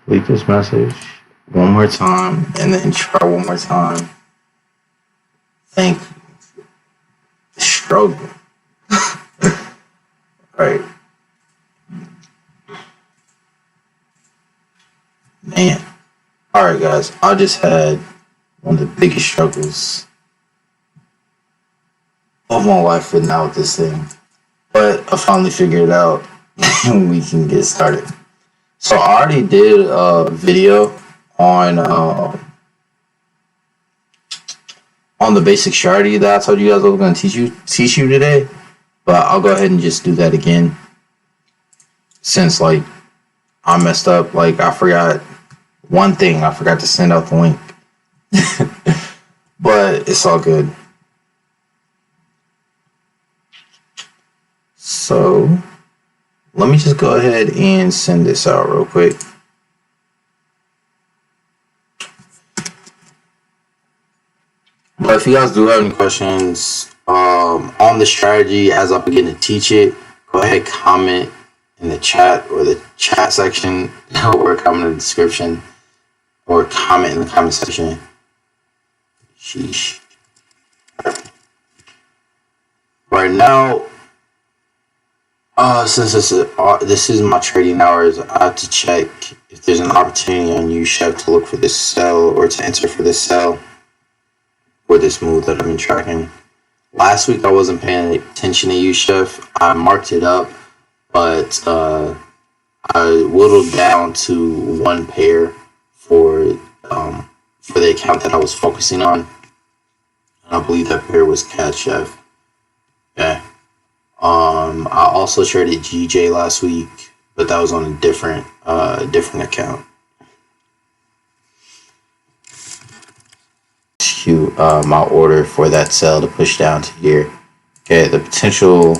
Delete this message one more time and then try one more time. Thank you. Struggle. Right. Man. Alright guys, I just had one of the biggest struggles of my life with now with this thing. But I finally figured it out and we can get started. So I already did a video on the basic strategy that I told you guys I was going to teach you today. But I'll go ahead and just do that again. Since like I messed up, like I forgot one thing. I forgot to send out the link. But it's all good. So let me just go ahead and send this out real quick. But if you guys do have any questions on the strategy as I begin to teach it, go ahead, comment in the chat or the chat section, or comment in the description, or comment in the comment section. Sheesh. Right now, since this is my trading hours, I have to check if there's an opportunity on USHEF to look for this sell or to enter for this sell or this move that I've been tracking. Last week I wasn't paying attention to USHEF. I marked it up, but I whittled down to one pair for the account that I was focusing on. And I believe that pair was CAD-Chef. Okay. I also traded GJ last week, but that was on a different account. My order for that sell to push down to here. Okay, the potential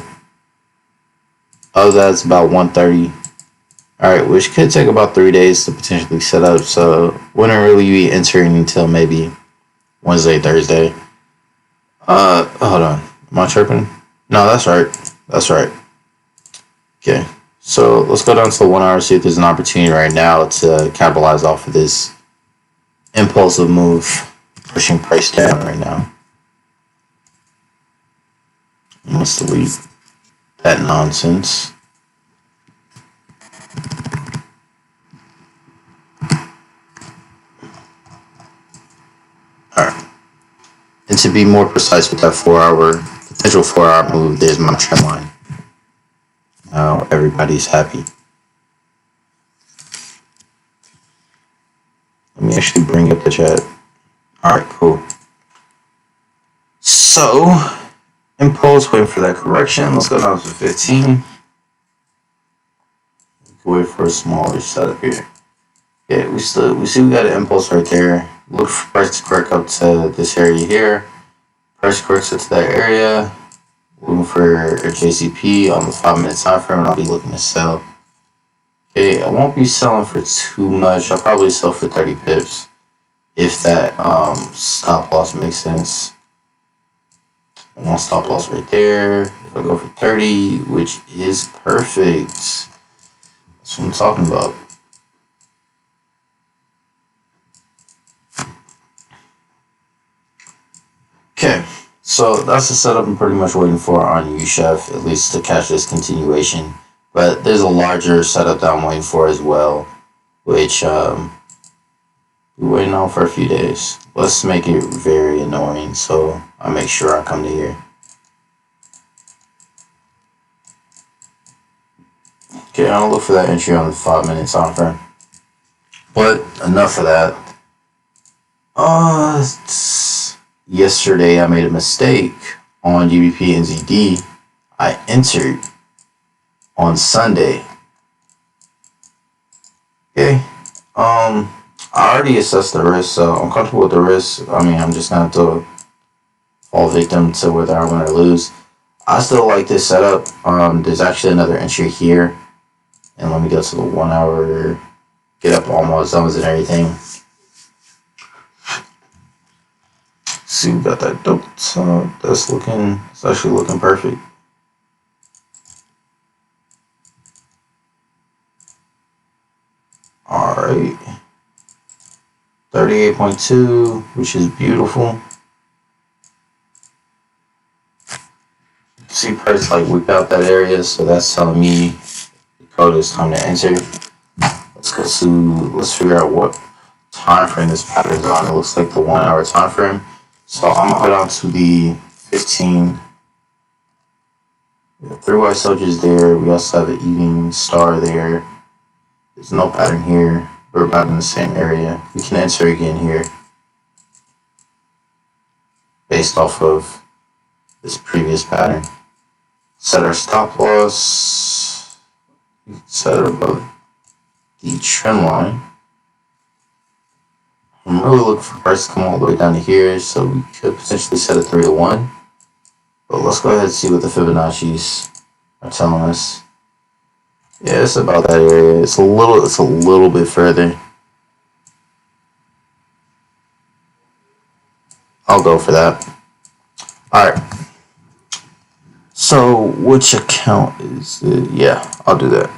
of that's about 130. Alright, which could take about 3 days to potentially set up, so wouldn't really be entering until maybe Wednesday, Thursday. Hold on. Am I tripping? No, that's right. That's right. Okay, so let's go down to the 1 hour, see if there's an opportunity right now to capitalize off of this impulsive move, pushing price down right now. Let's delete that nonsense. Alright. And to be more precise with that potential 4 hour move, there's my trend line. Now everybody's happy. Let me actually bring up the chat. Alright, cool. So, impulse, waiting for that correction. Let's go down to 15. Wait for a smaller setup here. Okay, we see we got an impulse right there. Look for price to correct up to this area here. Price corrects it to that area. Looking for a JCP on the 5 minute time frame, and I'll be looking to sell. Okay, I won't be selling for too much. I'll probably sell for 30 pips if that stop loss makes sense. One stop loss right there. If I go for 30, which is perfect. That's what I'm talking about. Okay, so that's the setup I'm pretty much waiting for on USHEF, at least to catch this continuation. But there's a larger setup that I'm waiting for as well, which we're waiting on for a few days. Let's make it very annoying so I make sure I come to here. Okay, I'll look for that entry on the 5 minute time frame. But enough of that. Yesterday I made a mistake on GBP and ZD. I entered on Sunday. Okay. I already assessed the risk, so I'm comfortable with the risk. I mean, I'm just gonna have to fall victim to whether I win or lose. I still like this setup. There's actually another entry here. And let me go to the 1 hour, get up all my zones and everything. See, we got that dope. So it's actually looking perfect. Alright. 38.2, which is beautiful. See price like whip out that area, so that's telling me Dakota is time to enter. Let's figure out what time frame this pattern is on. It looks like the 1 hour time frame. So I'm gonna go down to the 15. We have 3 white soldiers there. We also have an evening star there. There's no pattern here. We're about in the same area. We can enter again here based off of this previous pattern. Set our stop loss. We can set it above the trend line. I'm really looking for price to come all the way down to here, so we could potentially set a 3 to 1. But let's go ahead and see what the Fibonacci's are telling us. Yeah, it's about that area. It's a little bit further. I'll go for that. Alright. So which account is it? Yeah, I'll do that.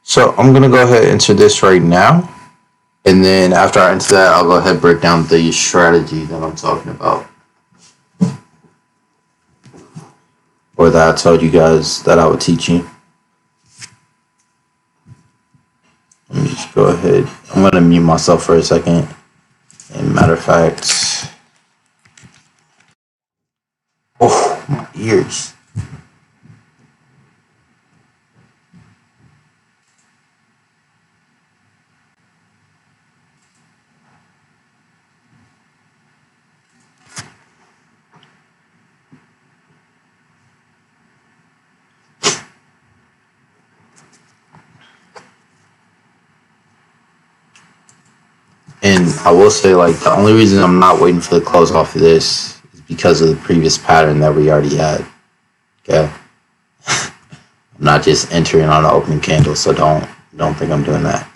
So I'm gonna go ahead and enter this right now. And then after I enter that, I'll go ahead and break down the strategy that I'm talking about. Or that I told you guys that I would teach you. Let me just go ahead. I'm going to mute myself for a second. And matter of fact. Oh, my ears. And I will say, like, the only reason I'm not waiting for the close off of this is because of the previous pattern that we already had. Okay? I'm not just entering on an open candle, so don't think I'm doing that.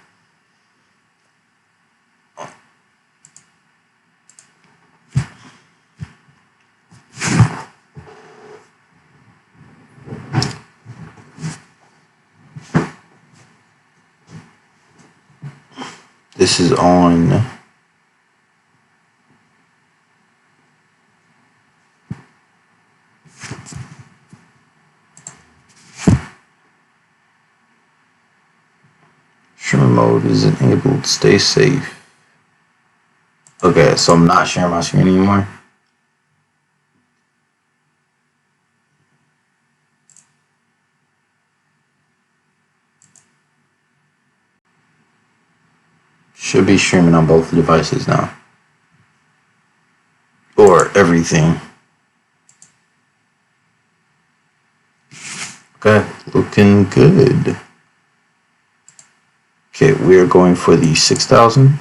This is on share mode is enabled. Stay safe. Okay, so I'm not sharing my screen anymore. Should be streaming on both devices now. Or everything. Okay, looking good. Okay, we are going for the 6,000.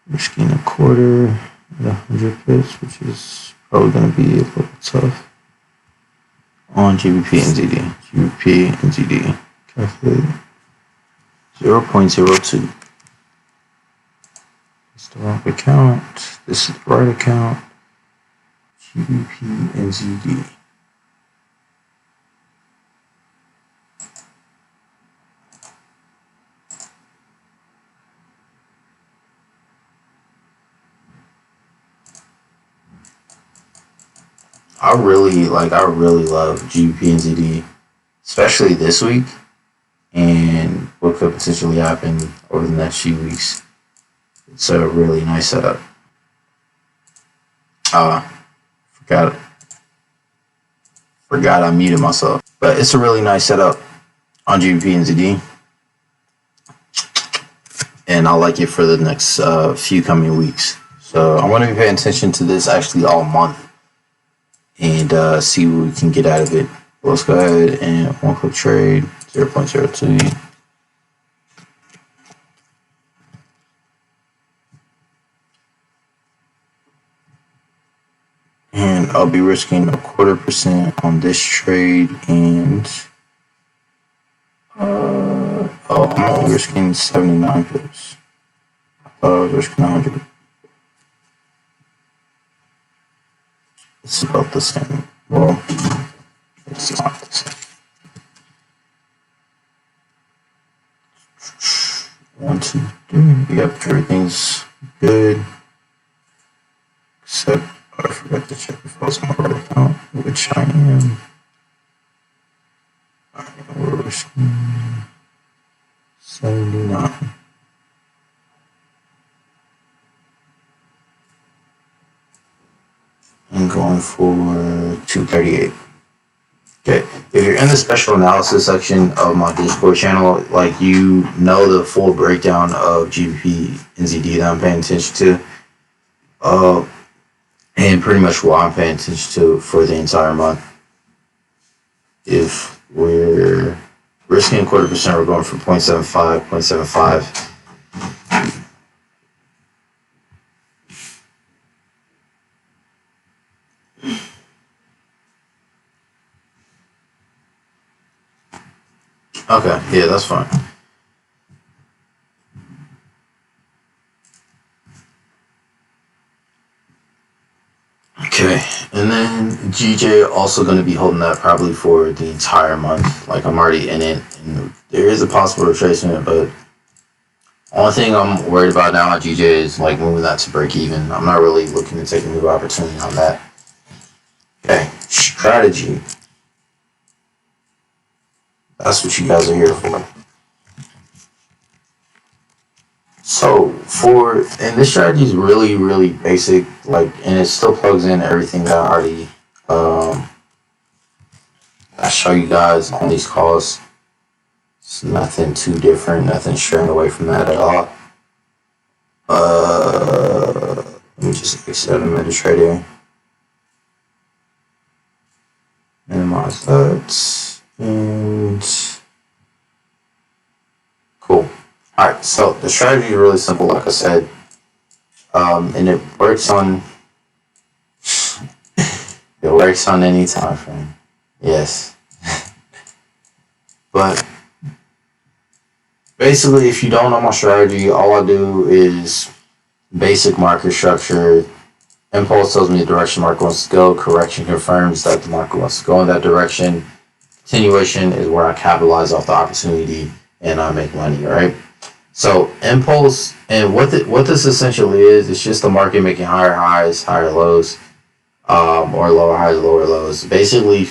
Risking a quarter at 100 pips, which is probably going to be a little tough. On GBP and ZD. GBP and ZD. Calculate 0.02. It's the wrong account. This is the right account. GBP and ZD. I really love GBP and ZD, especially this week, and what could potentially happen over the next few weeks. It's a really nice setup. Forgot I muted myself. But it's a really nice setup on GBP and ZD. And I like it for the next few coming weeks. So I'm going to be paying attention to this actually all month. And see what we can get out of it. Let's go ahead and one click trade 0.02. And I'll be risking 0.25% on this trade, and I'm only risking 79 pips. I thought I was risking 100. It's about the same. Well, it's not the same. yep, everything's good. Except I forgot to check if I was on the right account, which I am. Alright, we're risking 79. I'm going for 238. Okay, if you're in the special analysis section of my Discord channel, like, you know the full breakdown of GBP NZD that I'm paying attention to, and pretty much what I'm paying attention to for the entire month. If we're risking 0.25%, we're going for 0.75, 0.75. Okay, yeah, that's fine. Okay, and then GJ also going to be holding that probably for the entire month. Like, I'm already in it, and there is a possible retracement, but only thing I'm worried about now at GJ is like moving that to break even. I'm not really looking to take a new opportunity on that. Okay, strategy. That's what you guys are here for. So and this strategy is really, really basic, like, and it still plugs in everything that I already I show you guys on these calls. It's nothing too different, nothing straying away from that at all. Let me just exit administrator. Minimize that, and cool. Alright, so the strategy is really simple, like I said, and it works on any time frame. Yes. But basically, if you don't know my strategy, all I do is basic market structure. Impulse tells me the direction the market wants to go. Correction confirms that the market wants to go in that direction. Continuation is where I capitalize off the opportunity and I make money, right? So impulse, and what this essentially is, it's just the market making higher highs, higher lows, or lower highs, lower lows. Basically,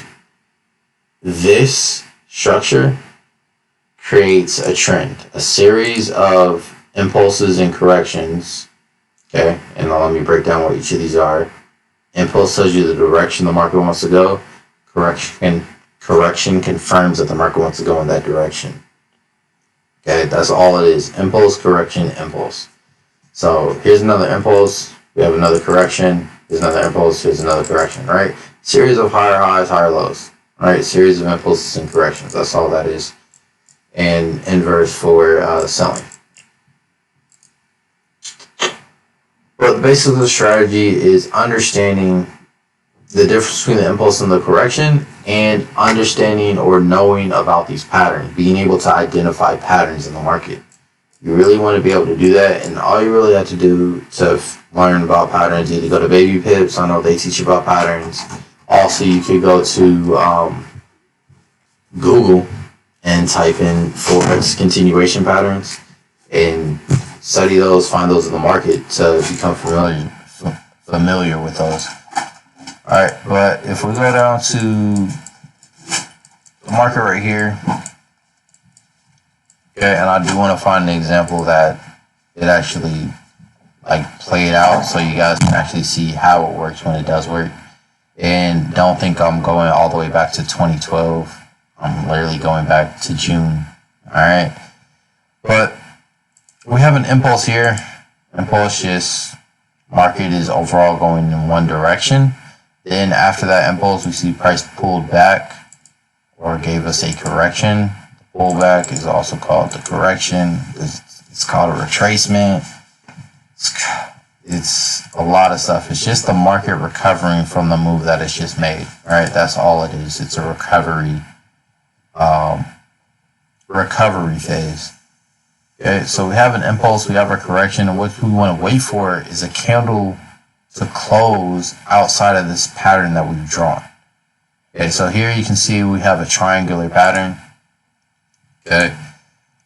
this structure creates a trend, a series of impulses and corrections. Okay, and now let me break down what each of these are. Impulse tells you the direction the market wants to go. Correction confirms that the market wants to go in that direction. Okay, that's all it is. Impulse, correction, impulse. So here's another impulse. We have another correction. Here's another impulse. Here's another correction, right? Series of higher highs, higher lows. Right? Series of impulses and corrections. That's all that is. And inverse for selling. But basically, the strategy is understanding the difference between the impulse and the correction, and understanding or knowing about these patterns, being able to identify patterns in the market. You really want to be able to do that, and all you really have to do to learn about patterns, either go to Baby Pips, I know they teach you about patterns. Also, you could go to Google and type in 4X continuation patterns and study those, find those in the market to become familiar with those. Alright, but if we go down to the market right here, okay, and I do want to find an example that it actually like played out so you guys can actually see how it works when it does work. And don't think I'm going all the way back to 2012. I'm literally going back to June. Alright, but we have an impulse here. Impulse, just market is overall going in one direction. Then after that impulse, we see price pulled back or gave us a correction. The pullback is also called the correction. It's called a retracement. It's a lot of stuff. It's just the market recovering from the move that it's just made. Right? That's all it is. It's a recovery phase. Okay, so we have an impulse, we have a correction, and what we want to wait for is a candle to close outside of this pattern that we've drawn. Okay, so here you can see we have a triangular pattern. Okay,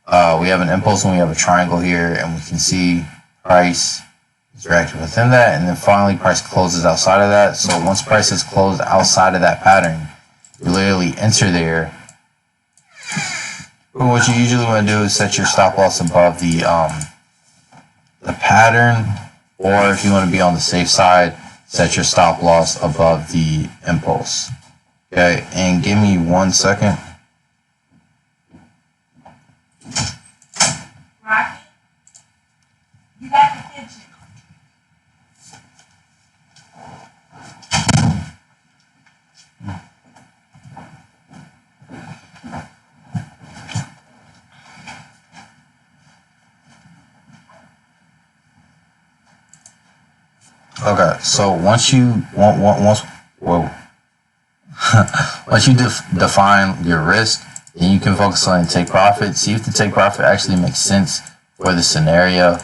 We have an impulse and we have a triangle here, and we can see price is reacting within that, and then finally price closes outside of that. So once price is closed outside of that pattern, you literally enter there. But what you usually want to do is set your stop loss above the pattern, or if you want to be on the safe side, set your stop loss above the impulse. Okay, and give me 1 second. Rocky, you got the kitchen. Okay, so once you once you define your risk, then you can focus on take profit. See if the take profit actually makes sense for the scenario.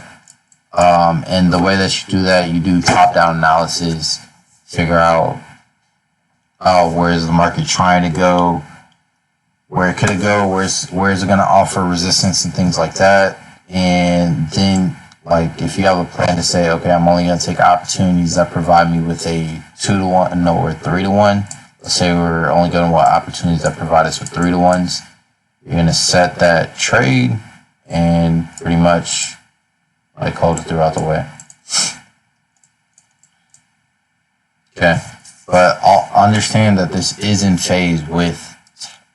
And the way that you do that, you do top-down analysis, figure out where is the market trying to go, where could it go, where is it going to offer resistance and things like that. And then, like, if you have a plan to say, okay, I'm only going to take opportunities that provide me with a 2-to-1, no, or 3-to-1. Let's say we're only going to want opportunities that provide us with 3-to-1s. You're going to set that trade and pretty much like hold it throughout the way. Okay, but I'll understand that this is in phase with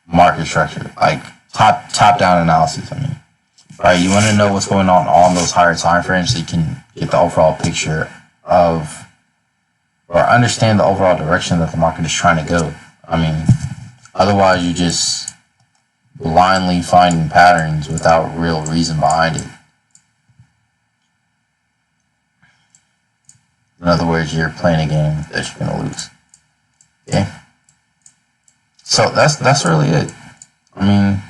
market structure, like top-down analysis. I mean, right? You want to know what's going on those higher time frames so you can get the overall picture of, or understand the overall direction that the market is trying to go. I mean, otherwise you're just blindly finding patterns without real reason behind it. In other words, you're playing a game that you're going to lose. Okay? So that's really it. I mean,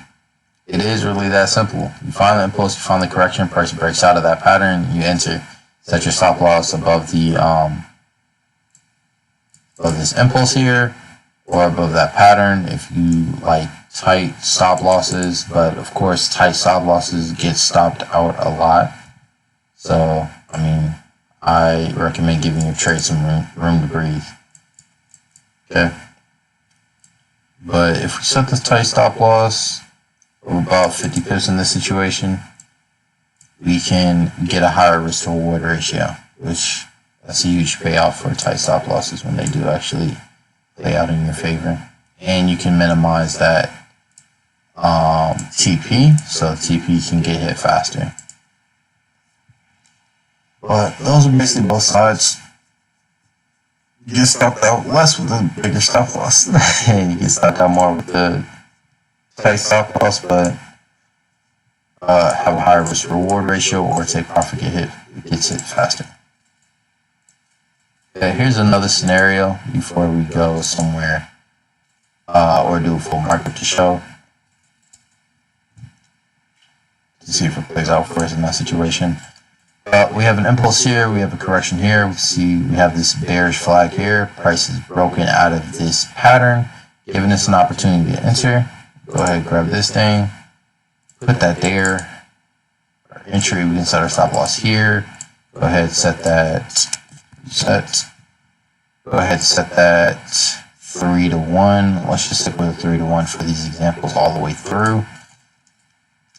it is really that simple. You find the impulse, you find the correction, price breaks out of that pattern, you enter, set your stop loss above the above this impulse here, or above that pattern if you like tight stop losses. But of course, tight stop losses get stopped out a lot. So, I mean, I recommend giving your trade some room to breathe. Okay. But if we set this tight stop loss of about 50 pips in this situation, we can get a higher risk to reward ratio, which that's a huge payoff for tight stop losses when they do actually play out in your favor. And you can minimize that TP, so TP can get hit faster. But those are basically both sides. You get stopped out less with a bigger stop loss, and you get stopped out more with the tight stop loss, but have a higher risk reward ratio, or take profit gets hit faster. Okay, here's another scenario before we go somewhere or do a full market to show to see if it plays out for us in that situation. We have an impulse here, we have a correction here, we see we have this bearish flag here, price is broken out of this pattern, giving us an opportunity to enter. Go ahead, grab this thing, put that there. Our entry, we can set our stop loss here. Go ahead, set that, go ahead, set that 3-to-1. Let's just stick with a 3-to-1 for these examples all the way through.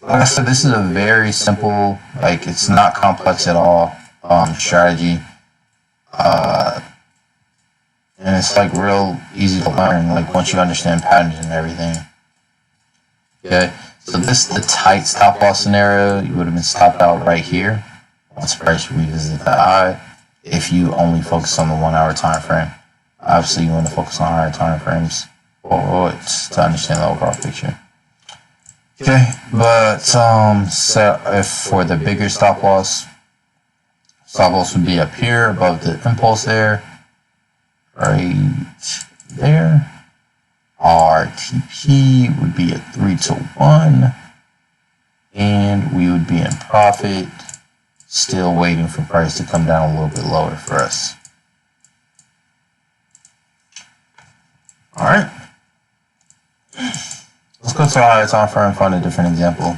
Like I said, this is a very simple, like, it's not complex at all, strategy. And it's like real easy to learn, like once you understand patterns and everything. Okay, so this is the tight stop loss scenario. You would have been stopped out right here once price revisits the high. If you only focus on the 1 hour time frame, obviously you want to focus on higher time frames to understand the overall picture. Okay, but so if for the bigger stop loss would be up here above the impulse there, right there. Our TP would be a 3-to-1, and we would be in profit, still waiting for price to come down a little bit lower for us. All right. Let's go to our higher time frame and find a different example.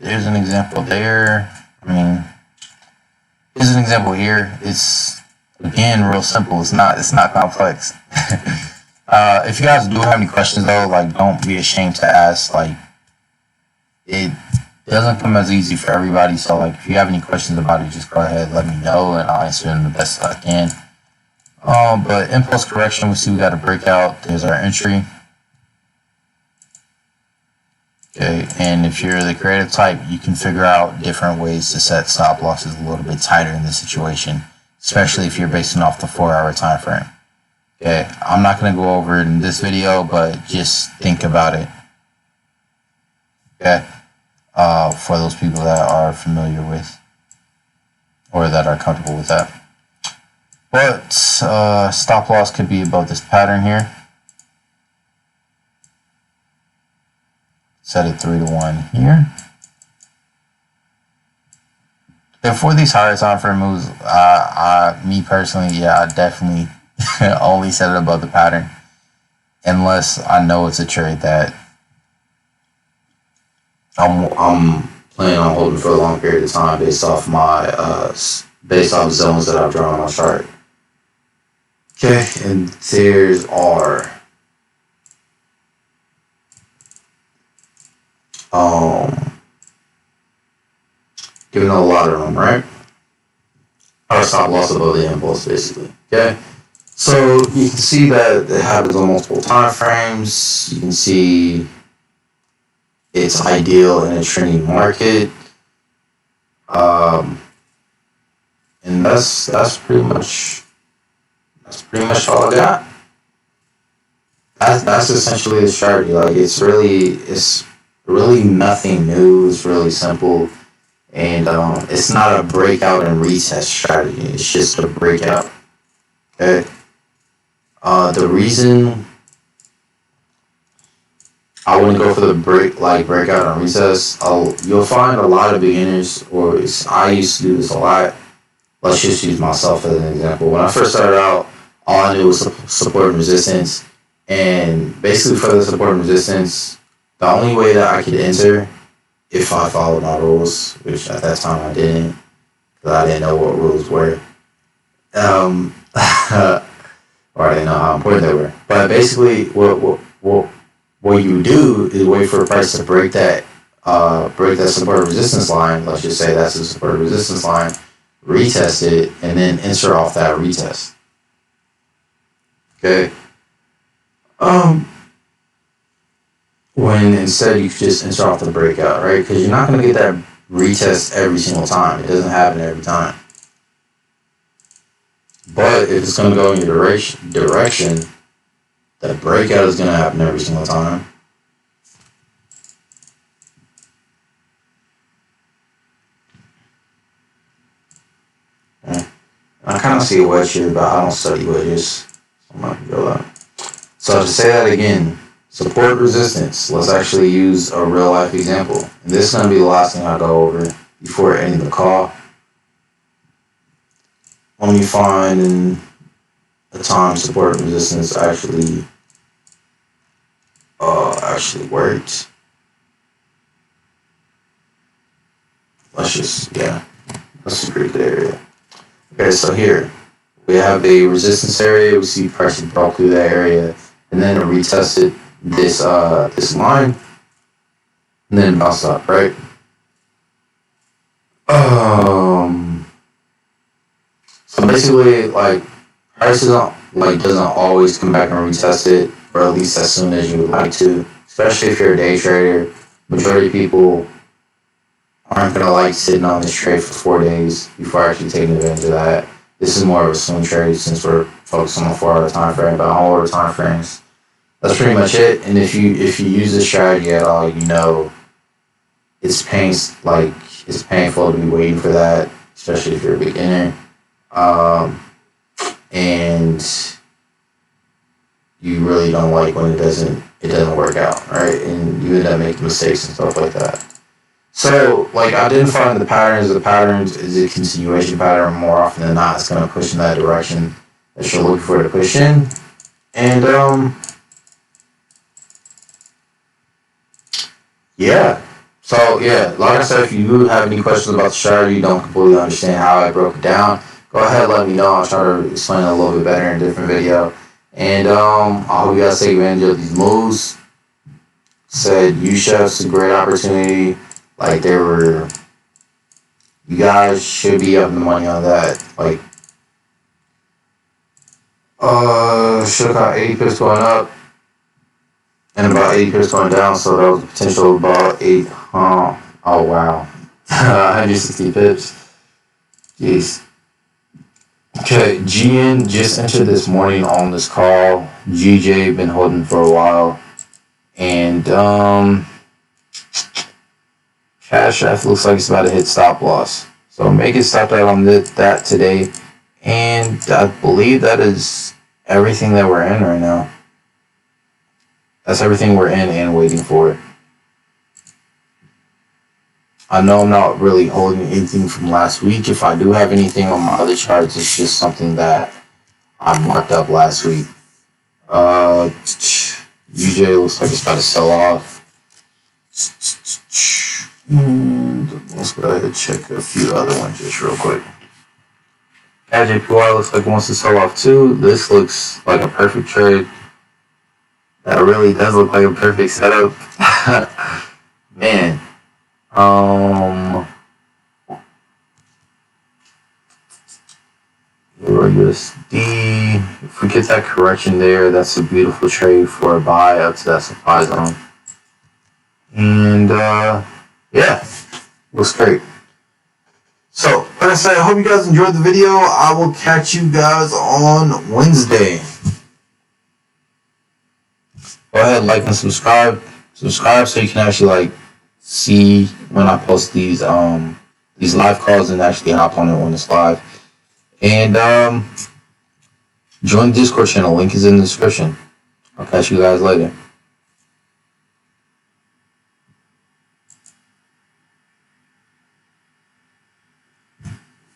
there's an example there. I mean, here's an example here. It's again real simple. It's not complex. If you guys do have any questions though, like don't be ashamed to ask. Like it doesn't come as easy for everybody. So like if you have any questions about it, just go ahead, let me know, and I'll answer them the best I can. But impulse correction, we see we got a breakout. There's our entry. Okay, and if you're the creative type, you can figure out different ways to set stop losses a little bit tighter in this situation, especially if you're basing off the 4-hour time frame. Okay, I'm not going to go over it in this video, but just think about it. Okay, for those people that are familiar with or that are comfortable with that. But stop loss could be above this pattern here. Set it 3 to 1 here. And for these higher time frame moves, me personally, yeah, I definitely only set it above the pattern, unless I know it's a trade that I'm planning on holding for a long period of time based off my based off zones that I've drawn on my chart. Okay, and there's our giving a lot of room, right? Our stop loss above the impulse, basically. Okay, so you can see that it happens on multiple time frames. You can see it's ideal in a trending market, and that's pretty much all I got. That's essentially the strategy. Like it's really nothing new. It's really simple, and it's not a breakout and retest strategy. It's just a breakout. Okay. The reason I wouldn't go for the breakout and recess, you'll find a lot of beginners, or I used to do this a lot. Let's just use myself as an example. When I first started out, all I knew was support and resistance, and basically for the support and resistance, the only way that I could enter, if I followed my rules, which at that time I didn't, because I didn't know what rules were, or I didn't know how important they were. But basically, what you do is wait for a price to break that support and resistance line. Let's just say that's the support and resistance line. Retest it, and then enter off that retest. Okay. When instead you could just enter off the breakout, right? Because you're not going to get that retest every single time. It doesn't happen every time. But if it's going to go in your direction, that breakout is going to happen every single time. Okay. I kind of see a wedge here, but I don't study wedges. I'm not going to go that. So to say that again, support resistance. Let's actually use a real life example. And this is going to be the last thing I go over before ending the call. When you find in a time support and resistance actually worked. Let's that's a pretty good area. Okay, so here we have a resistance area. We see pressure broke through that area, and then it retested this line, and then bounced up, right? So basically, like prices doesn't always come back and retest it, or at least as soon as you would like to. Especially if you're a day trader, majority of people aren't gonna like sitting on this trade for 4 days before actually taking advantage of that. This is more of a swing trade since we're focused on the 4-hour time frame, but on all time frames, that's pretty much it. And if you use this strategy at all, you know it's painful to be waiting for that, especially if you're a beginner. And you really don't like when it doesn't work out, right? And you end up making mistakes and stuff like that. So, like, identifying the patterns is a continuation pattern. More often than not, it's going to push in that direction that you're looking for it to push in. And, yeah. So yeah, like I said, if you do have any questions about the strategy, you don't completely understand how I broke it down, go ahead, let me know. I'll try to explain it a little bit better in a different video. And I hope you guys take advantage of these moves. Said U chef's a great opportunity. Like you guys should be up the money on that. Like should have got 80 pips going up and about 80 pips going down, so that was a potential of about 8 oh wow. 160 pips. Jeez. Okay, GN just entered this morning on this call. GJ been holding for a while. And Cash F looks like it's about to hit stop loss. So make it stop that on that today. And I believe that is everything that we're in right now. That's everything we're in and waiting for. I know I'm not really holding anything from last week. If I do have anything on my other charts, it's just something that I marked up last week. UJ looks like it's about to sell off. Let's go ahead and check a few other ones just real quick. JPY looks like it wants to sell off too. This looks like a perfect trade. That really does look like a perfect setup. Man. USD. If we get that correction there, that's a beautiful trade for a buy up to that supply zone. And yeah, looks great. So, like I said, I hope you guys enjoyed the video. I will catch you guys on Wednesday. Go ahead, like and subscribe. Subscribe so you can actually like see when I post these live calls and actually hop on it when it's live. And join the Discord channel. Link is in the description. I'll catch you guys later.